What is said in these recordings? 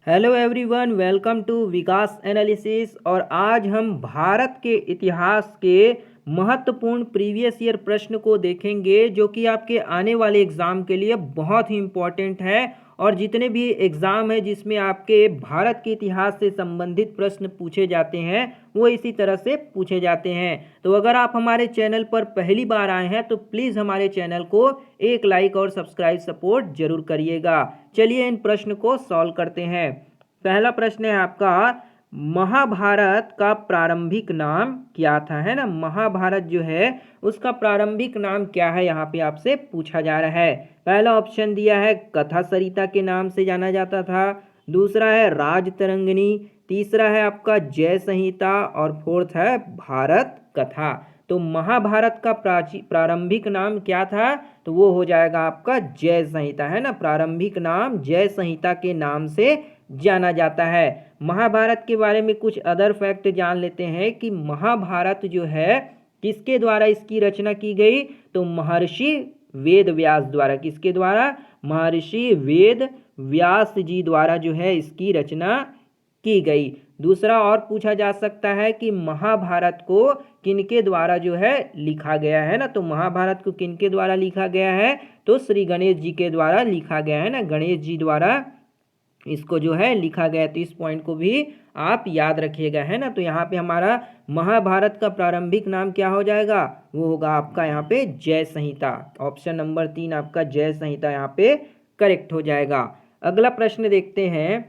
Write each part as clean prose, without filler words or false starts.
Hello everyone, welcome to Vikas analysis. और आज हम भारत के इतिहास के महत्वपूर्ण प्रीवियस ईयर प्रश्न को देखेंगे, जो कि आपके आने वाले एग्ज़ाम के लिए बहुत ही इम्पोर्टेंट है। और जितने भी एग्ज़ाम है जिसमें आपके भारत के इतिहास से संबंधित प्रश्न पूछे जाते हैं, वो इसी तरह से पूछे जाते हैं। तो अगर आप हमारे चैनल पर पहली बार आए हैं तो प्लीज़ हमारे चैनल को एक लाइक और सब्सक्राइब सपोर्ट जरूर करिएगा। चलिए इन प्रश्न को सॉल्व करते हैं। पहला प्रश्न है आपका, महाभारत का प्रारंभिक नाम क्या था, है ना। महाभारत जो है उसका प्रारंभिक नाम क्या है, यहाँ पे आपसे पूछा जा रहा है। पहला ऑप्शन दिया है कथा सरिता के नाम से जाना जाता था। दूसरा है राजतरंगिणी। तीसरा है आपका जय संहिता। और फोर्थ है भारत कथा। तो महाभारत का प्रारंभिक नाम क्या था, तो वो हो जाएगा आपका जय संहिता, है ना। प्रारंभिक नाम जय संहिता के नाम से जाना जाता है। महाभारत के बारे में कुछ अदर फैक्ट जान लेते हैं कि महाभारत जो है किसके द्वारा इसकी रचना की गई, तो महर्षि वेद व्यास द्वारा। किसके द्वारा? महर्षि वेद व्यास जी द्वारा जो है इसकी रचना की गई। दूसरा और पूछा जा सकता है कि महाभारत को किनके द्वारा जो है लिखा गया है ना। तो महाभारत को किनके द्वारा लिखा गया है, तो श्री गणेश जी के द्वारा लिखा गया है ना। गणेश जी द्वारा इसको जो है लिखा गया। तो इस पॉइंट को भी आप याद रखिएगा, है ना। तो यहाँ पे हमारा महाभारत का प्रारंभिक नाम क्या हो जाएगा, वो होगा आपका यहाँ पे जय संहिता। ऑप्शन नंबर 3 आपका जय संहिता यहाँ पे करेक्ट हो जाएगा। अगला प्रश्न देखते हैं।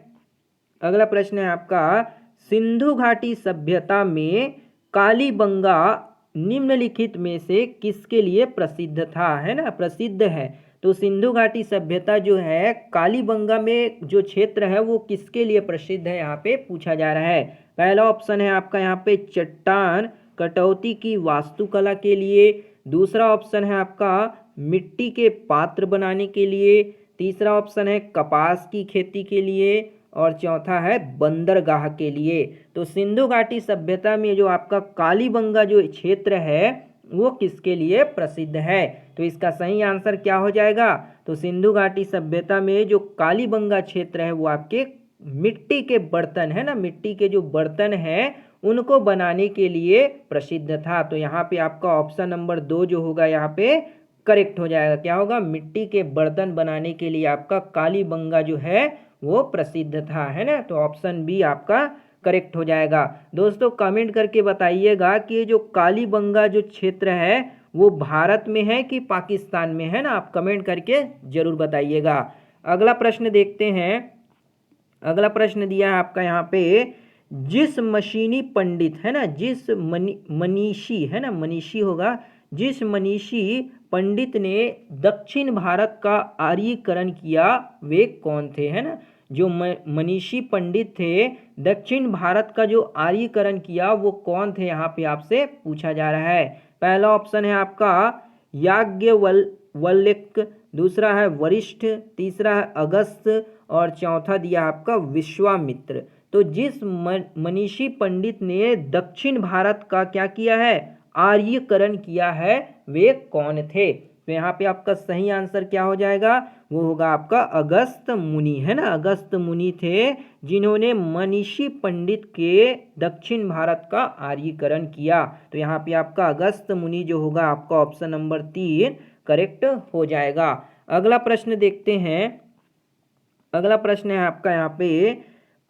अगला प्रश्न है आपका, सिंधु घाटी सभ्यता में कालीबंगा निम्नलिखित में से किसके लिए प्रसिद्ध था, है ना। प्रसिद्ध है। तो सिंधु घाटी सभ्यता जो है कालीबंगा में जो क्षेत्र है वो किसके लिए प्रसिद्ध है, यहाँ पे पूछा जा रहा है। पहला ऑप्शन है आपका यहाँ पे चट्टान कटौती की वास्तुकला के लिए। दूसरा ऑप्शन है आपका मिट्टी के पात्र बनाने के लिए। तीसरा ऑप्शन है कपास की खेती के लिए। और चौथा है बंदरगाह के लिए। तो सिंधु घाटी सभ्यता में जो आपका कालीबंगा जो क्षेत्र है वो किसके लिए प्रसिद्ध है, तो इसका सही आंसर क्या हो जाएगा, तो सिंधु घाटी सभ्यता में जो कालीबंगा क्षेत्र है वो आपके मिट्टी के बर्तन, है ना। मिट्टी के जो बर्तन हैं उनको बनाने के लिए प्रसिद्ध था। तो यहाँ पे आपका ऑप्शन नंबर 2 जो होगा यहाँ पे करेक्ट हो जाएगा। क्या होगा, मिट्टी के बर्तन बनाने के लिए आपका कालीबंगा जो है वो प्रसिद्ध था, है ना। तो ऑप्शन बी आपका करेक्ट हो जाएगा। दोस्तों कमेंट करके बताइएगा कि ये जो कालीबंगा जो क्षेत्र है वो भारत में है कि पाकिस्तान में, है ना। आप कमेंट करके जरूर बताइएगा। अगला प्रश्न देखते हैं। अगला प्रश्न दिया है आपका यहाँ पे, जिस मशीनी पंडित, है ना, जिस मनीषी, है ना, मनीषी होगा, जिस मनीषी पंडित ने दक्षिण भारत का आर्यीकरण किया वे कौन थे, है ना। जो मनीषी पंडित थे दक्षिण भारत का जो आर्यीकरण किया वो कौन थे, यहाँ पे आपसे पूछा जा रहा है। पहला ऑप्शन है आपका याज्ञवल्क्य। दूसरा है वशिष्ठ। तीसरा है अगस्त्य। और चौथा दिया आपका विश्वामित्र। तो जिस मनीषी पंडित ने दक्षिण भारत का क्या किया है, आर्यीकरण किया है, वे कौन थे, तो यहाँ पे आपका सही आंसर क्या हो जाएगा, वो होगा आपका अगस्त मुनि, है ना। अगस्त मुनि थे जिन्होंने मनीषी पंडित के दक्षिण भारत का आर्यीकरण किया। तो यहाँ पे आपका अगस्त मुनि जो होगा आपका ऑप्शन नंबर 3 करेक्ट हो जाएगा। अगला प्रश्न देखते हैं। अगला प्रश्न है आपका यहाँ पे,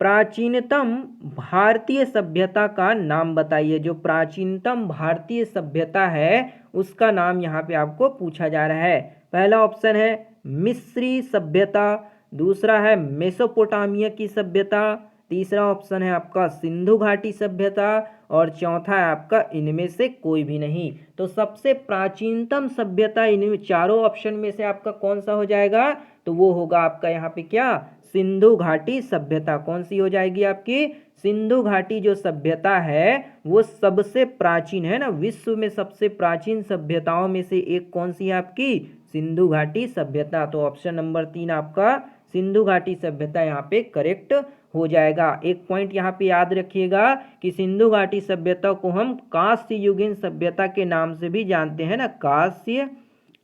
प्राचीनतम भारतीय सभ्यता का नाम बताइए। जो प्राचीनतम भारतीय सभ्यता है उसका नाम यहाँ पे आपको पूछा जा रहा है। पहला ऑप्शन है मिस्री सभ्यता। दूसरा है मेसोपोटामिया की सभ्यता। तीसरा ऑप्शन है आपका सिंधु घाटी सभ्यता। और चौथा है आपका इनमें से कोई भी नहीं। तो सबसे प्राचीनतम सभ्यता इन चारों ऑप्शन में से आपका कौन सा हो जाएगा, तो वो होगा आपका यहाँ पे क्या, सिंधु घाटी सभ्यता। कौन सी हो जाएगी आपकी, सिंधु घाटी जो सभ्यता है वो सबसे प्राचीन, है ना। विश्व में सबसे प्राचीन सभ्यताओं में से एक कौन सी है आपकी, सिंधु घाटी सभ्यता। तो ऑप्शन नंबर 3 आपका सिंधु घाटी सभ्यता यहाँ पे करेक्ट हो जाएगा। एक पॉइंट यहाँ पे याद रखिएगा कि सिंधु घाटी सभ्यता को हम कांस्य युगीन सभ्यता के नाम से भी जानते हैं ना। कांस्य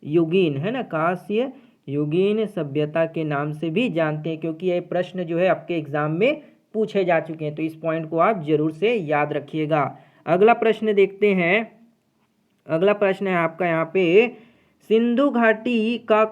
युगीन, है ना, कांस्य युगीन सभ्यता के नाम से भी जानते हैं, क्योंकि ये प्रश्न जो है आपके एग्जाम में पूछे जा चुके हैं, तो इस पॉइंट को आप जरूर से याद रखिएगा। अगला प्रश्न देखते हैं। अगला प्रश्न है आपका यहाँ पे, सिंधु घाटी का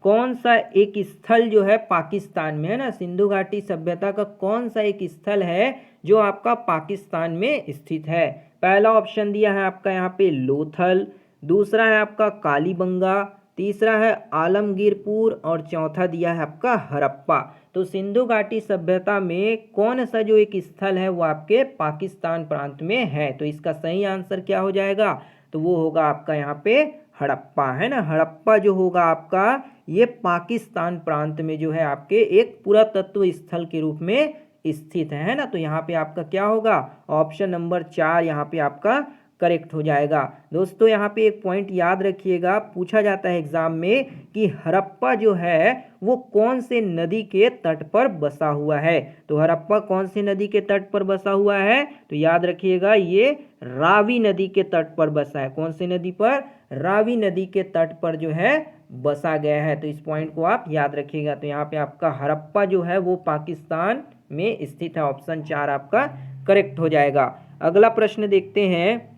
कौन सा एक स्थल जो है पाकिस्तान में है ना, सिंधु घाटी सभ्यता का कौन सा एक स्थल है जो आपका पाकिस्तान में स्थित है। पहला ऑप्शन दिया है आपका यहाँ पे लोथल, दूसरा है आपका कालीबंगा, तीसरा है आलमगीरपुर और चौथा दिया है आपका हड़प्पा। तो सिंधु घाटी सभ्यता में कौन सा जो एक स्थल है वो आपके पाकिस्तान प्रांत में है। तो इसका सही आंसर क्या हो जाएगा, तो वो होगा आपका यहाँ पे हड़प्पा, है ना। हड़प्पा जो होगा आपका ये पाकिस्तान प्रांत में जो है आपके एक पुरातत्व स्थल के रूप में स्थित है ना। तो यहाँ पे आपका क्या होगा, ऑप्शन नंबर 4 यहाँ पे आपका करेक्ट हो जाएगा। दोस्तों यहाँ पे एक पॉइंट याद रखिएगा, पूछा जाता है एग्जाम में कि हड़प्पा जो है वो कौन से नदी के तट पर बसा हुआ है। तो हड़प्पा कौन सी नदी के तट पर बसा हुआ है, तो याद रखिएगा ये रावी नदी के तट पर बसा है। कौन सी नदी पर, रावी नदी के तट पर जो है बसा गया है। तो इस पॉइंट को आप याद रखिएगा। तो यहाँ पे आपका हड़प्पा जो है वो पाकिस्तान में स्थित है, ऑप्शन 4 आपका करेक्ट हो जाएगा। अगला प्रश्न देखते हैं।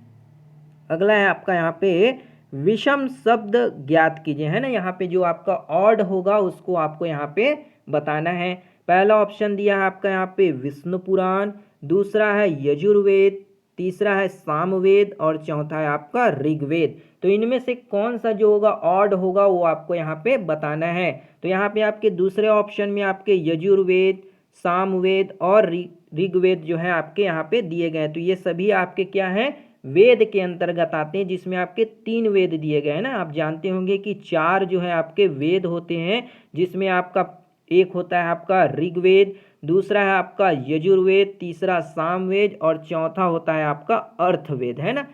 अगला है आपका यहाँ पे विषम शब्द ज्ञात कीजिए, है ना। यहाँ पे जो आपका ऑड होगा उसको आपको यहाँ पे बताना है। पहला ऑप्शन दिया है आपका यहाँ पे विष्णु पुराण, दूसरा है यजुर्वेद, तीसरा है सामवेद और चौथा है आपका ऋग्वेद। तो इनमें से कौन सा जो होगा ऑड होगा वो आपको यहाँ पे बताना है। तो यहाँ पे आपके दूसरे ऑप्शन में आपके यजुर्वेद, सामवेद और ऋग्वेद जो है आपके यहाँ पे दिए गए हैं। तो ये सभी आपके क्या हैं, वेद के अंतर्गत आते हैं, जिसमें आपके 3 वेद दिए गए हैं ना। आप जानते होंगे कि 4 जो है आपके वेद होते हैं, जिसमें आपका एक होता है आपका ऋग्वेद, दूसरा है आपका यजुर्वेद, तीसरा सामवेद और चौथा होता है आपका अर्थवेद, है ना।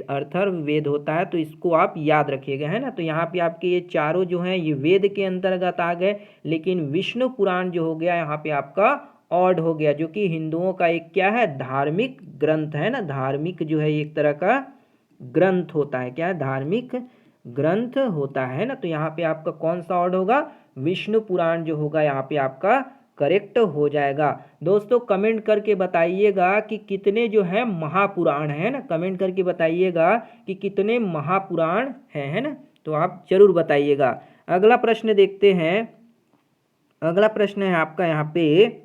अर्थवेद होता है। तो इसको आप याद रखिएगा, है ना। तो यहाँ पे आपके ये चारों जो हैं ये वेद के अंतर्गत आ गए, लेकिन विष्णु पुराण जो हो गया यहाँ पे आपका ऑड हो गया, जो कि हिंदुओं का एक क्या है, धार्मिक ग्रंथ है ना। धार्मिक जो है एक तरह का ग्रंथ होता है, क्या है, धार्मिक ग्रंथ होता है ना। तो यहाँ पे आपका कौन सा ऑड होगा, विष्णु पुराण जो होगा यहाँ पे आपका करेक्ट हो जाएगा। दोस्तों कमेंट करके बताइएगा कि कितने जो है महापुराण है ना, कमेंट करके बताइएगा कि कितने महापुराण हैं, है ना। तो आप जरूर बताइएगा। अगला प्रश्न देखते हैं। अगला प्रश्न है आपका यहाँ पे,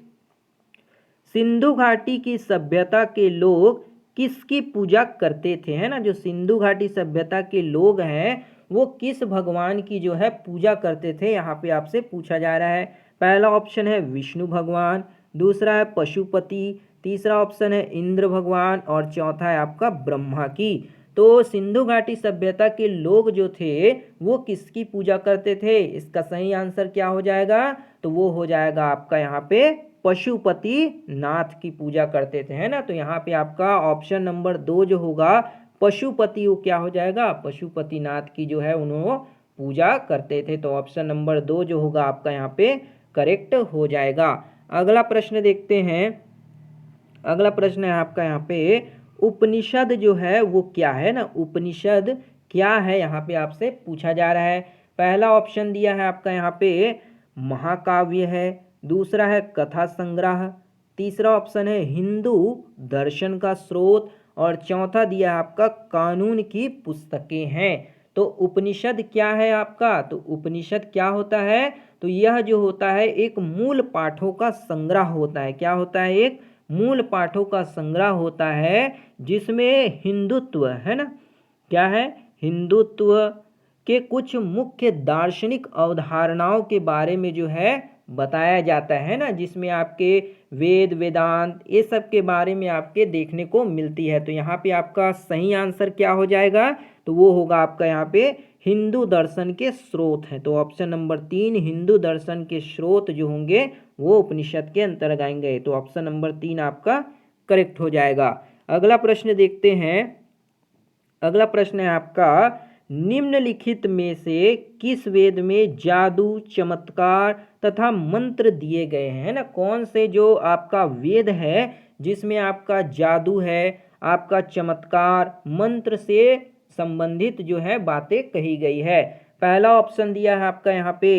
सिंधु घाटी की सभ्यता के लोग किसकी पूजा करते थे, है ना। जो सिंधु घाटी सभ्यता के लोग हैं वो किस भगवान की जो है पूजा करते थे, यहाँ पे आपसे पूछा जा रहा है। पहला ऑप्शन है विष्णु भगवान, दूसरा है पशुपति, तीसरा ऑप्शन है इंद्र भगवान और चौथा है आपका ब्रह्मा की। तो सिंधु घाटी सभ्यता के लोग जो थे वो किसकी पूजा करते थे, इसका सही आंसर क्या हो जाएगा, तो वो हो जाएगा आपका यहाँ पे पशुपति नाथ की पूजा करते थे, है ना। तो यहाँ पे आपका ऑप्शन नंबर 2 जो होगा पशुपति, वो क्या हो जाएगा, पशुपति नाथ की जो है उन्होंने पूजा करते थे। तो ऑप्शन नंबर 2 जो होगा आपका यहाँ पे करेक्ट हो जाएगा। अगला प्रश्न देखते हैं। अगला प्रश्न है आपका यहाँ पे, उपनिषद जो है वो क्या है ना, उपनिषद क्या है यहाँ पे आपसे पूछा जा रहा है। पहला ऑप्शन दिया है आपका यहाँ पे महाकाव्य है, दूसरा है कथा संग्रह, तीसरा ऑप्शन है हिंदू दर्शन का स्रोत और चौथा दिया है आपका कानून की पुस्तकें हैं। तो उपनिषद क्या है आपका, तो उपनिषद क्या होता है, तो यह जो होता है एक मूल पाठों का संग्रह होता है। क्या होता है, एक मूल पाठों का संग्रह होता है, जिसमें हिंदुत्व, है ना, क्या है, हिंदुत्व के कुछ मुख्य दार्शनिक अवधारणाओं के बारे में जो है बताया जाता है ना, जिसमें आपके वेद वेदांत ये सब के बारे में आपके देखने को मिलती है। तो यहाँ पे आपका सही आंसर क्या हो जाएगा, तो वो होगा आपका यहाँ पे हिंदू दर्शन के स्रोत हैं। तो ऑप्शन नंबर 3 हिंदू दर्शन के स्रोत जो होंगे वो उपनिषद के अंतर्गत आएंगे। तो ऑप्शन नंबर 3 आपका करेक्ट हो जाएगा। अगला प्रश्न देखते हैं। अगला प्रश्न है आपका, निम्नलिखित में से किस वेद में जादू, चमत्कार तथा मंत्र दिए गए हैं, ना। कौन से जो आपका वेद है जिसमें आपका जादू है, आपका चमत्कार, मंत्र से संबंधित जो है बातें कही गई है। पहला ऑप्शन दिया है आपका यहाँ पे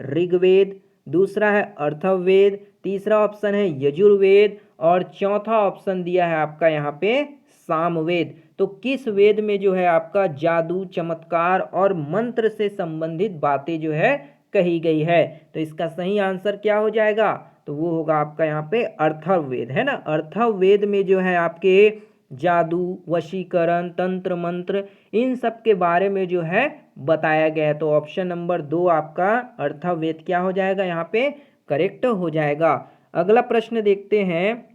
ऋग्वेद, दूसरा है अथर्ववेद, तीसरा ऑप्शन है यजुर्वेद और चौथा ऑप्शन दिया है आपका यहाँ पे सामवेद। तो किस वेद में जो है आपका जादू, चमत्कार और मंत्र से संबंधित बातें जो है कही गई है? तो इसका सही आंसर क्या हो जाएगा? तो वो होगा आपका यहाँ पे अथर्ववेद, है ना। अथर्ववेद में जो है आपके जादू, वशीकरण, तंत्र मंत्र, इन सब के बारे में जो है बताया गया है। तो ऑप्शन नंबर 2 आपका अथर्ववेद क्या हो जाएगा यहाँ पे? करेक्ट हो जाएगा। अगला प्रश्न देखते हैं।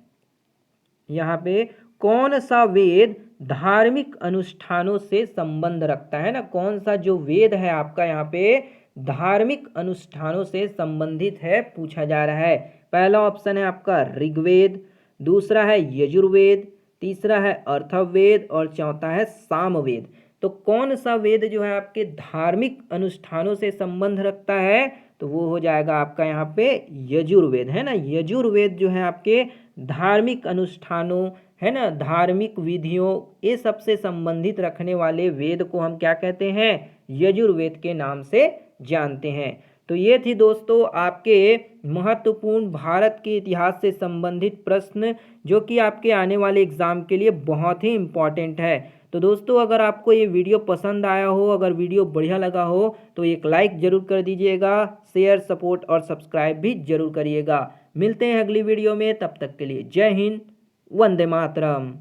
यहाँ पे कौन सा वेद धार्मिक अनुष्ठानों से संबंध रखता है ना? कौन सा जो वेद है आपका यहाँ पे धार्मिक अनुष्ठानों से संबंधित है, पूछा जा रहा है। पहला ऑप्शन है आपका ऋग्वेद, दूसरा है यजुर्वेद, तीसरा है अथर्ववेद और चौथा है सामवेद। तो कौन सा वेद जो है आपके धार्मिक अनुष्ठानों से संबंध रखता है? तो वो हो जाएगा आपका यहाँ पे यजुर्वेद, है ना। यजुर्वेद जो है आपके धार्मिक अनुष्ठानों, है ना, धार्मिक विधियों, ये सबसे संबंधित रखने वाले वेद को हम क्या कहते हैं? यजुर्वेद के नाम से जानते हैं। तो ये थी दोस्तों आपके महत्वपूर्ण भारत के इतिहास से संबंधित प्रश्न, जो कि आपके आने वाले एग्जाम के लिए बहुत ही इम्पॉर्टेंट है। तो दोस्तों अगर आपको ये वीडियो पसंद आया हो, अगर वीडियो बढ़िया लगा हो, तो एक लाइक ज़रूर कर दीजिएगा, शेयर, सपोर्ट और सब्सक्राइब भी जरूर करिएगा। मिलते हैं अगली वीडियो में, तब तक के लिए जय हिंद, वंदे मातरम।